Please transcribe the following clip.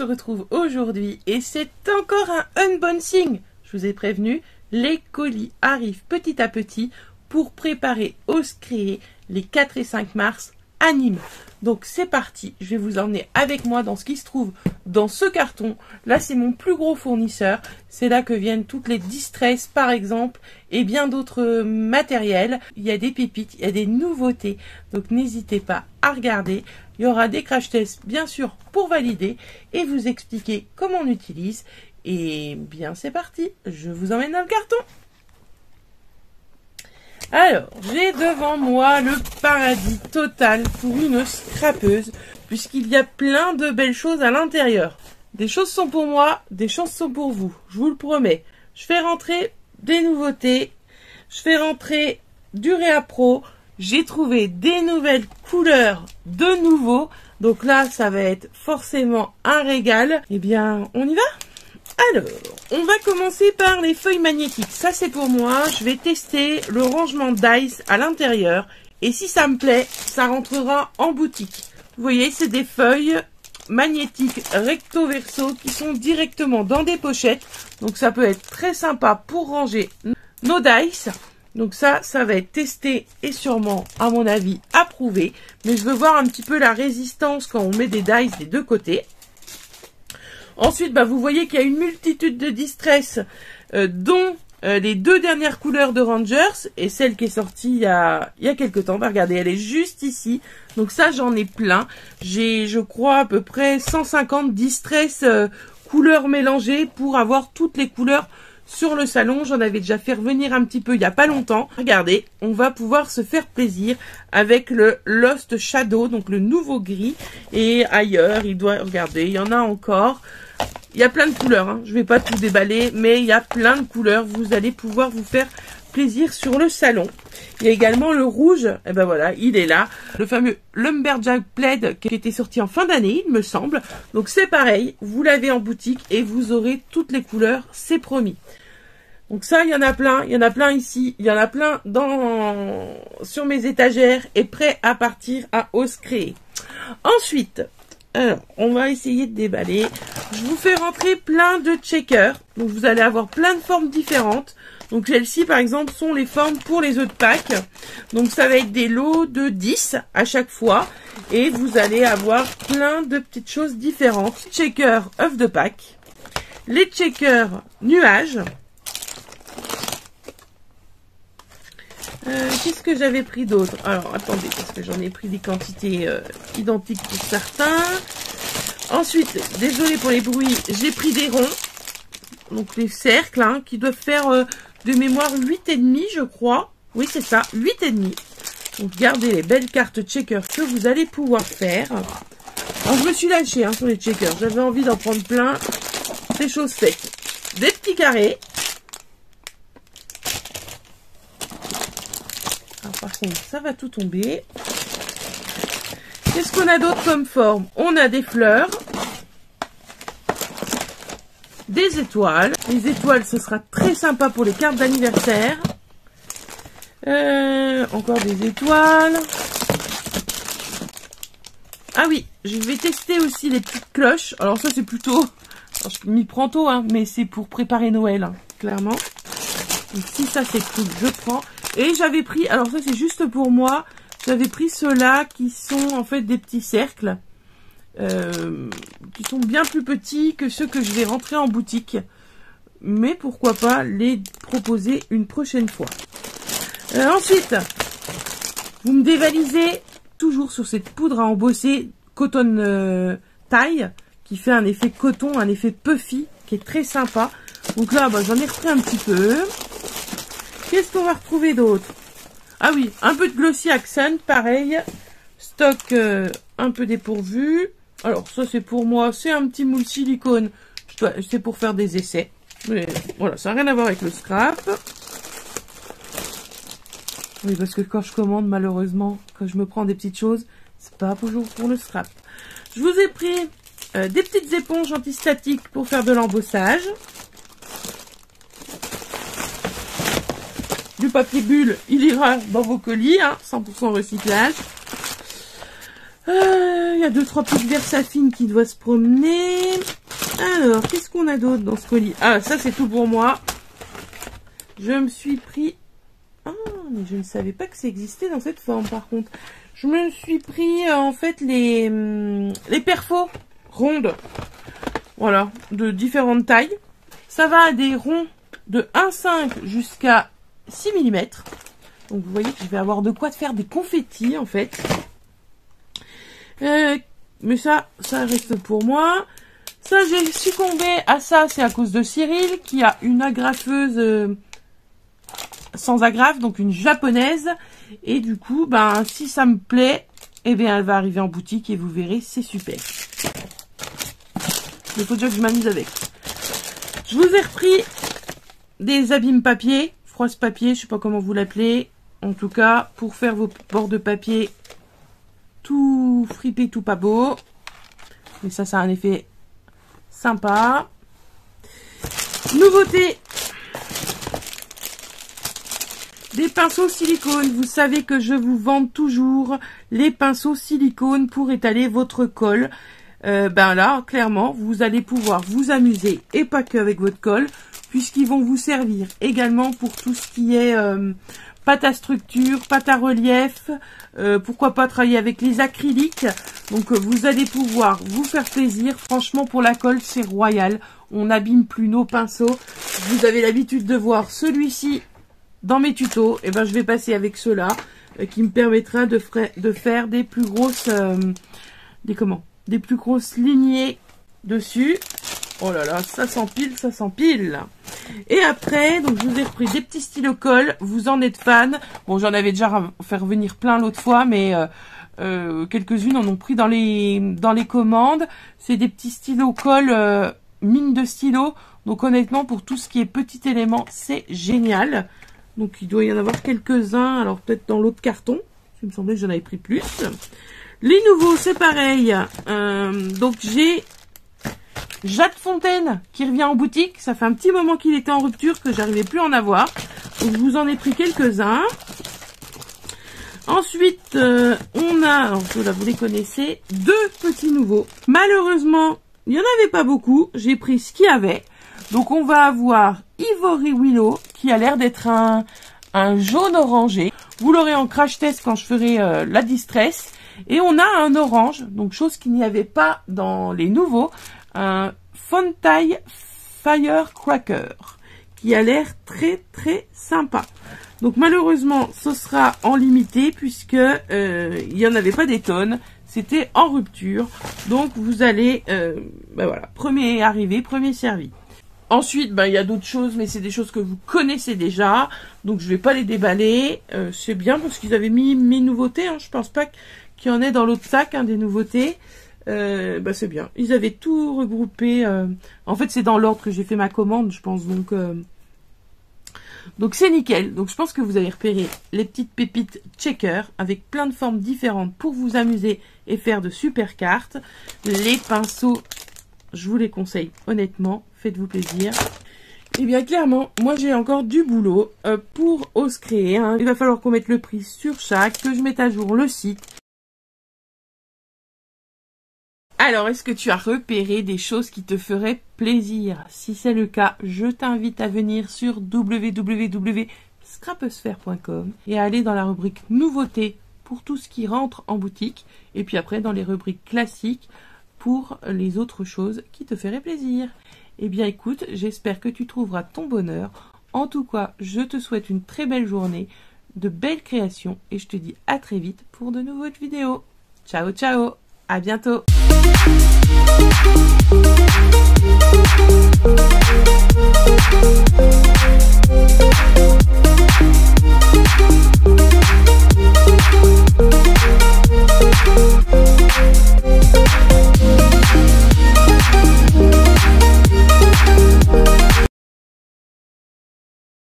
retrouve aujourd'hui et c'est encore un unboxing. Je vous ai prévenu, les colis arrivent petit à petit pour préparer Ose Créer les 4 et 5 mars à Nîmes. Donc c'est parti, je vais vous emmener avec moi dans ce qui se trouve dans ce carton. Là c'est mon plus gros fournisseur, c'est là que viennent toutes les Distress par exemple et bien d'autres matériels. Il y a des pépites, il y a des nouveautés, donc n'hésitez pas à regarder. Il y aura des crash tests bien sûr pour valider et vous expliquer comment on utilise. Et bien c'est parti, je vous emmène dans le carton. Alors, j'ai devant moi le paradis total pour une scrapeuse, puisqu'il y a plein de belles choses à l'intérieur. Des choses sont pour moi, des choses sont pour vous, je vous le promets. Je fais rentrer des nouveautés, je fais rentrer du Réapro, j'ai trouvé des nouvelles couleurs de nouveau, donc là, ça va être forcément un régal. Eh bien, on y va ? Alors, on va commencer par les feuilles magnétiques. Ça, c'est pour moi. Je vais tester le rangement d'ice à l'intérieur. Et si ça me plaît, ça rentrera en boutique. Vous voyez, c'est des feuilles magnétiques recto verso qui sont directement dans des pochettes. Donc, ça peut être très sympa pour ranger nos dice. Donc ça va être testé et sûrement, à mon avis, approuvé. Mais je veux voir un petit peu la résistance quand on met des dice des deux côtés. Ensuite, vous voyez qu'il y a une multitude de Distress, dont les 2 dernières couleurs de Rangers et celle qui est sortie il y a quelques temps. Regardez, elle est juste ici. Donc ça, j'en ai plein. J'ai, je crois, à peu près 150 Distress couleurs mélangées pour avoir toutes les couleurs sur le salon. J'en avais déjà fait revenir un petit peu il n'y a pas longtemps. Regardez, on va pouvoir se faire plaisir avec le Lost Shadow, donc le nouveau gris. Et ailleurs, regardez, il y en a encore. Il y a plein de couleurs, hein. Je vais pas tout déballer, mais il y a plein de couleurs. Vous allez pouvoir vous faire plaisir sur le salon. Il y a également le rouge, et ben voilà, il est là. Le fameux Lumberjack Plaid qui était sorti en fin d'année, il me semble. Donc c'est pareil, vous l'avez en boutique et vous aurez toutes les couleurs, c'est promis. Donc ça, il y en a plein ici, il y en a plein sur mes étagères et prêt à partir à Ose Créer. Ensuite, alors, on va essayer de déballer. Je vous fais rentrer plein de checkers. Donc, vous allez avoir plein de formes différentes. Donc, celles-ci, par exemple, sont les formes pour les œufs de Pâques. Donc, ça va être des lots de 10 à chaque fois. Et vous allez avoir plein de petites choses différentes. Checkers œufs de Pâques. Les checkers nuages. Qu'est-ce que j'avais pris d'autre? Alors, attendez, parce que j'en ai pris des quantités identiques pour certains. Ensuite, désolé pour les bruits, j'ai pris des ronds. Donc, les cercles, hein, qui doivent faire de mémoire 8,5, je crois. Oui, c'est ça, 8,5. Donc, gardez les belles cartes checkers que vous allez pouvoir faire. Alors, je me suis lâchée sur les checkers. J'avais envie d'en prendre plein. C'est chose faite. Des petits carrés. Par contre, ça va tout tomber. Qu'est-ce qu'on a d'autre comme forme? On a des fleurs, des étoiles. Les étoiles, ce sera très sympa pour les cartes d'anniversaire. Encore des étoiles. Ah oui, je vais tester aussi les petites cloches. Alors ça, c'est plutôt... Alors, je m'y prends tôt, hein, mais c'est pour préparer Noël, hein, clairement. Donc, si ça, c'est cool, je prends... Et j'avais pris, alors ça c'est juste pour moi, j'avais pris ceux-là qui sont en fait des petits cercles, qui sont bien plus petits que ceux que je vais rentrer en boutique. Mais pourquoi pas les proposer une prochaine fois. Ensuite, vous me dévalisez toujours sur cette poudre à embosser Cotton Taille, qui fait un effet coton, un effet puffy, qui est très sympa. Donc là, j'en ai repris un petit peu. Qu'est-ce qu'on va retrouver d'autre? Ah oui, un peu de Glossy Accent, pareil. Stock un peu dépourvu. Alors, ça, c'est pour moi. C'est un petit moule silicone. C'est pour faire des essais. Mais voilà, ça n'a rien à voir avec le scrap. Oui, parce que quand je commande, malheureusement, quand je me prends des petites choses, c'est pas toujours pour le scrap. Je vous ai pris des petites éponges antistatiques pour faire de l'embossage. Du papier bulle, il ira dans vos colis, hein, 100% recyclage. Il y a 2-3 petites Versafine qui doivent se promener. Alors, qu'est-ce qu'on a d'autre dans ce colis? Ah, ça c'est tout pour moi. Je me suis pris... Ah, mais je ne savais pas que ça existait dans cette forme par contre. Je me suis pris en fait les perfos rondes. Voilà, de différentes tailles. Ça va des ronds de 1,5 jusqu'à 6 mm. Donc vous voyez que je vais avoir de quoi faire des confettis en fait. Mais ça reste pour moi. Ça, j'ai succombé à ça, c'est à cause de Cyril qui a une agrafeuse sans agrafe, donc une japonaise. Et du coup, ben si ça me plaît, eh bien elle va arriver en boutique et vous verrez, c'est super. Il faut déjà que je m'amuse avec. Je vous ai repris des abîmes papier, froisse papier, je sais pas comment vous l'appelez. En tout cas, pour faire vos bords de papier tout fripé, tout pas beau. Mais ça a un effet sympa. Nouveauté. Des pinceaux silicone. Vous savez que je vous vends toujours les pinceaux silicone pour étaler votre colle. Ben là, clairement, vous allez pouvoir vous amuser et pas que avec votre colle, puisqu'ils vont vous servir également pour tout ce qui est pâte à structure, pâte à relief, pourquoi pas travailler avec les acryliques. Donc vous allez pouvoir vous faire plaisir. Franchement, pour la colle, c'est royal. On n'abîme plus nos pinceaux. Vous avez l'habitude de voir celui-ci dans mes tutos. Et ben je vais passer avec ceux-là qui me permettra de faire des plus grosses des plus grosses lignées dessus. Oh là là, ça s'empile, ça s'empile. Et après, donc je vous ai repris des petits stylos colle. Vous en êtes fan. Bon, j'en avais déjà fait revenir plein l'autre fois, mais quelques-unes en ont pris dans les commandes. C'est des petits stylos colle mine de stylo. Donc honnêtement, pour tout ce qui est petit élément, c'est génial. Donc il doit y en avoir quelques-uns. Alors peut-être dans l'autre carton. Il me semblait que j'en avais pris plus. Les nouveaux, c'est pareil. Donc j'ai Jade Fontaine qui revient en boutique. Ça fait un petit moment qu'il était en rupture, que j'arrivais plus à en avoir. Donc je vous en ai pris quelques-uns. Ensuite, on a, alors là vous les connaissez, deux petits nouveaux. Malheureusement, il n'y en avait pas beaucoup. J'ai pris ce qu'il y avait. Donc on va avoir Ivory Willow qui a l'air d'être un jaune orangé. Vous l'aurez en crash test quand je ferai la distress. Et on a un orange, donc chose qu'il n'y avait pas dans les nouveaux, un Fontaine Firecracker qui a l'air très très sympa. Donc malheureusement ce sera en limité puisque il n'y en avait pas des tonnes, c'était en rupture. Donc vous allez, ben voilà, premier arrivé, premier servi. Ensuite, ben, il y a d'autres choses, mais c'est des choses que vous connaissez déjà, donc je vais pas les déballer. C'est bien parce qu'ils avaient mis mes nouveautés, hein. Je pense pas qu'il y en ait dans l'autre sac, hein, des nouveautés. Ben, c'est bien. Ils avaient tout regroupé. En fait, c'est dans l'ordre que j'ai fait ma commande, je pense. Donc c'est nickel. Donc je pense que vous avez repéré les petites pépites checker avec plein de formes différentes pour vous amuser et faire de super cartes. Les pinceaux, je vous les conseille honnêtement. Faites-vous plaisir. Et bien clairement, moi j'ai encore du boulot pour ose créer. Hein. Il va falloir qu'on mette le prix sur chaque, que je mette à jour le site. Alors, est-ce que tu as repéré des choses qui te feraient plaisir? Si c'est le cas, je t'invite à venir sur www.scrapesphere.com et à aller dans la rubrique nouveautés pour tout ce qui rentre en boutique. Et puis après, dans les rubriques classiques pour les autres choses qui te feraient plaisir. Eh bien écoute, j'espère que tu trouveras ton bonheur. En tout cas, je te souhaite une très belle journée, de belles créations et je te dis à très vite pour de nouvelles vidéos. Ciao ciao, à bientôt.